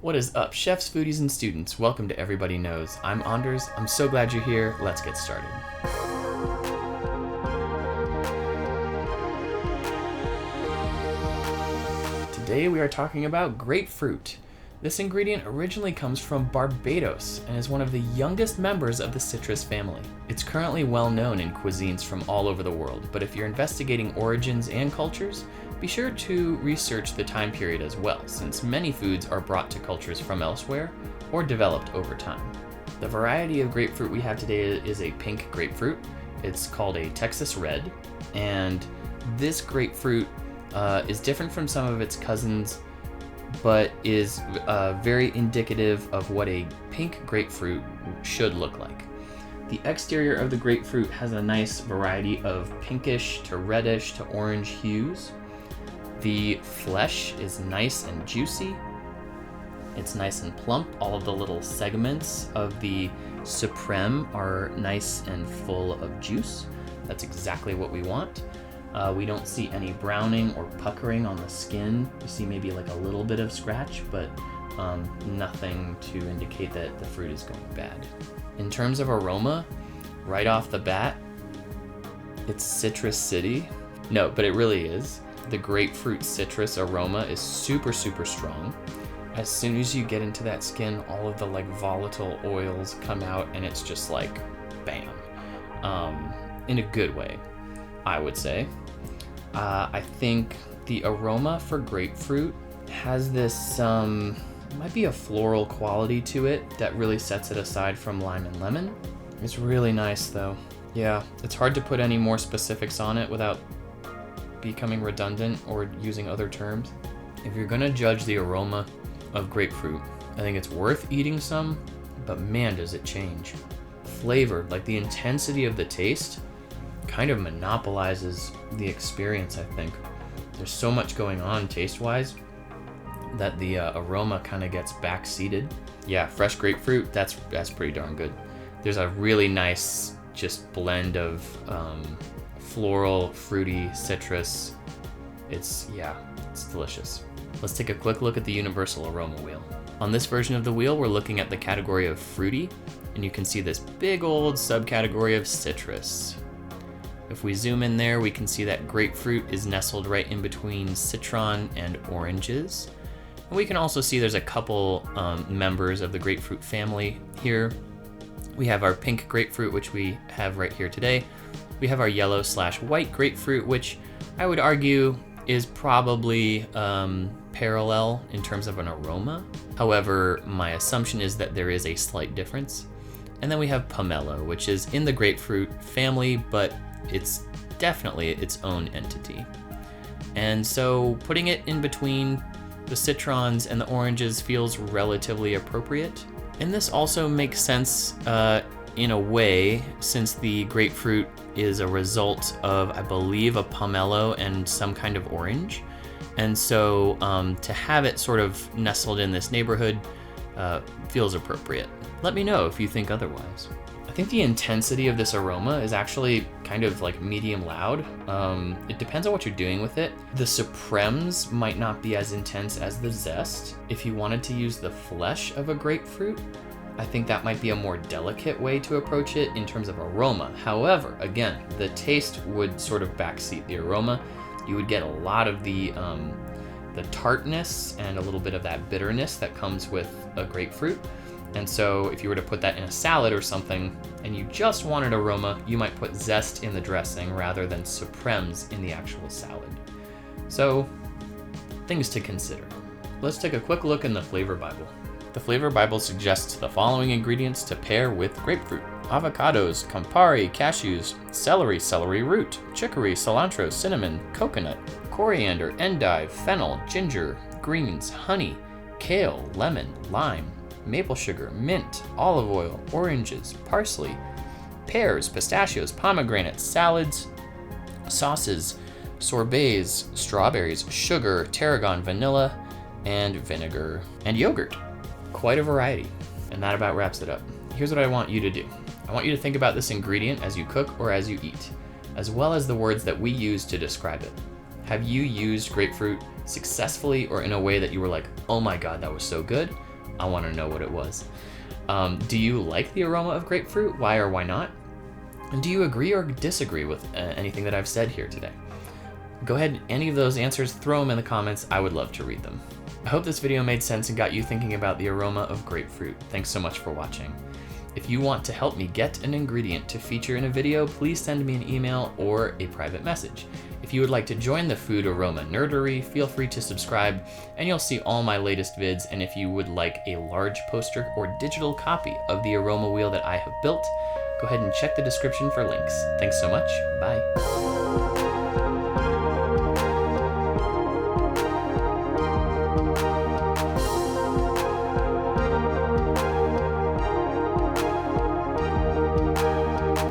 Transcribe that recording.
What is up, chefs, foodies, and students? Welcome to Everybody Knows. I'm Anders. I'm so glad you're here. Let's get started. Today we are talking about grapefruit. This ingredient originally comes from Barbados and is one of the youngest members of the citrus family. It's currently well known in cuisines from all over the world, but if you're investigating origins and cultures, be sure to research the time period as well, since many foods are brought to cultures from elsewhere or developed over time. The variety of grapefruit we have today is a pink grapefruit. It's called a Texas Red, and this grapefruit is different from some of its cousins, but is very indicative of what a pink grapefruit should look like. The exterior of the grapefruit has a nice variety of pinkish to reddish to orange hues. The flesh is nice and juicy. It's nice and plump. All of the little segments of the supreme are nice and full of juice. That's exactly what we want. We don't see any browning or puckering on the skin. You see maybe like a little bit of scratch, but nothing to indicate that the fruit is going bad. In terms of aroma, right off the bat, it's Citrus City. No, but it really is. The grapefruit citrus aroma is super, super strong. As soon as you get into that skin, all of the like volatile oils come out and it's just like, bam. In a good way, I would say. I think the aroma for grapefruit has this, might be a floral quality to it that really sets it aside from lime and lemon. It's really nice though. Yeah, it's hard to put any more specifics on it without becoming redundant or using other terms. If you're gonna judge the aroma of grapefruit, I think it's worth eating some, but man, does it change. Flavored, like the intensity of the taste kind of monopolizes the experience, I think. There's so much going on taste-wise that the aroma kind of gets backseated. Yeah, fresh grapefruit, that's pretty darn good. There's a really nice just blend of floral, fruity, citrus. It's delicious. Let's take a quick look at the universal aroma wheel. On this version of the wheel, we're looking at the category of fruity, and you can see this big old subcategory of citrus. If we zoom in there, we can see that grapefruit is nestled right in between citron and oranges. And we can also see there's a couple members of the grapefruit family here. We have our pink grapefruit, which we have right here today. We have our yellow/white grapefruit, which I would argue is probably parallel in terms of an aroma. However, my assumption is that there is a slight difference. And then we have pomelo, which is in the grapefruit family, but it's definitely its own entity. And so putting it in between the citrons and the oranges feels relatively appropriate. And this also makes sense in a way, since the grapefruit is a result of, I believe, a pomelo and some kind of orange. And so to have it sort of nestled in this neighborhood feels appropriate. Let me know if you think otherwise. I think the intensity of this aroma is actually kind of like medium loud. It depends on what you're doing with it. The supremes might not be as intense as the zest. If you wanted to use the flesh of a grapefruit, I think that might be a more delicate way to approach it in terms of aroma. However, again, the taste would sort of backseat the aroma. You would get a lot of the tartness and a little bit of that bitterness that comes with a grapefruit. And so if you were to put that in a salad or something and you just wanted aroma, you might put zest in the dressing rather than supremes in the actual salad. So, things to consider. Let's take a quick look in the Flavor Bible. The Flavor Bible suggests the following ingredients to pair with grapefruit: avocados, Campari, cashews, celery root, chicory, cilantro, cinnamon, coconut, coriander, endive, fennel, ginger, greens, honey, kale, lemon, lime, maple sugar, mint, olive oil, oranges, parsley, pears, pistachios, pomegranates, salads, sauces, sorbets, strawberries, sugar, tarragon, vanilla, and vinegar, and yogurt. Quite a variety. And that about wraps it up. Here's what I want you to do. I want you to think about this ingredient as you cook or as you eat, as well as the words that we use to describe it. Have you used grapefruit successfully or in a way that you were like, oh my God, that was so good? I want to know what it was. Do you like the aroma of grapefruit? Why or why not? And do you agree or disagree with anything that I've said here today? Go ahead, any of those answers, throw them in the comments. I would love to read them. I hope this video made sense and got you thinking about the aroma of grapefruit. Thanks so much for watching. If you want to help me get an ingredient to feature in a video, please send me an email or a private message. If you would like to join the food aroma nerdery, feel free to subscribe and you'll see all my latest vids. And if you would like a large poster or digital copy of the aroma wheel that I have built, go ahead and check the description for links. Thanks so much. Bye.